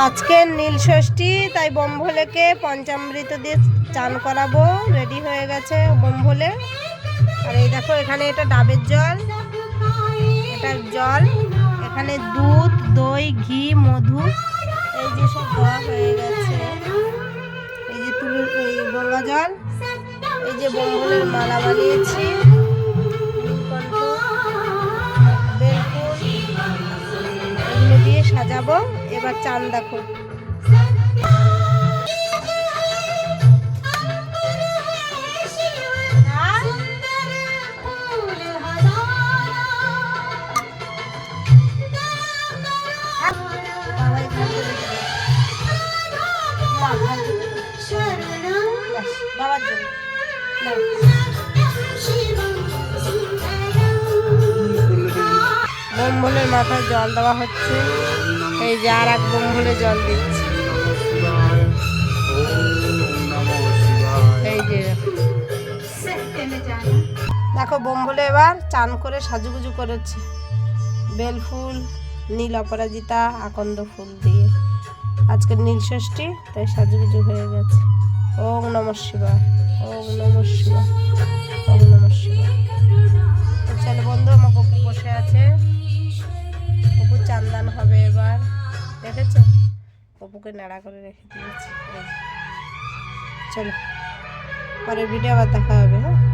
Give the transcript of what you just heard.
আজকে নীল ষষ্ঠী, তাই বোমভোলেকে পঞ্চামৃত দিয়ে চান করাবো। রেডি হয়ে গেছে বোমভোলে। আর এই দেখো, এখানে এটা ডাবের জল, এটা জল, এখানে দুধ, দই, ঘি, মধু, এই যে সব দেওয়া হয়ে গেছে। এই যে এই গঙ্গা জল, এই যে বোমভোলের মালা বানিয়েছি, নীলকণ্ঠ, বেলফুল, এগুলো দিয়ে সাজাবো। এবার চান দেখো। বাবার জন্য বোমভোলের মাথায় জল দেওয়া হচ্ছে। এই যে আর এক বোমভোলে জল দিচ্ছে। এই যে দেখো বোমভোলে এবার চান করে সাজুগুজু করেছে বেলফুল, নীল অপরাজিতা, আকন্দ ফুল দিয়ে। আজকে নীল ষষ্ঠী, তাই সাজুগুজু হয়ে গেছে। ওম নমঃ শিবায়, ওম নমঃ শিবায়, ওম নমঃ শিবায়। চলো বন্ধু, আমার গপু বসে আছে। গপুর চান্দান হবে এবার, দেখেছো? গপুকে নাড়া করে রেখে দিয়েছি। চলো, পরে ভিডিও আবার দেখা হবে। হ্যাঁ।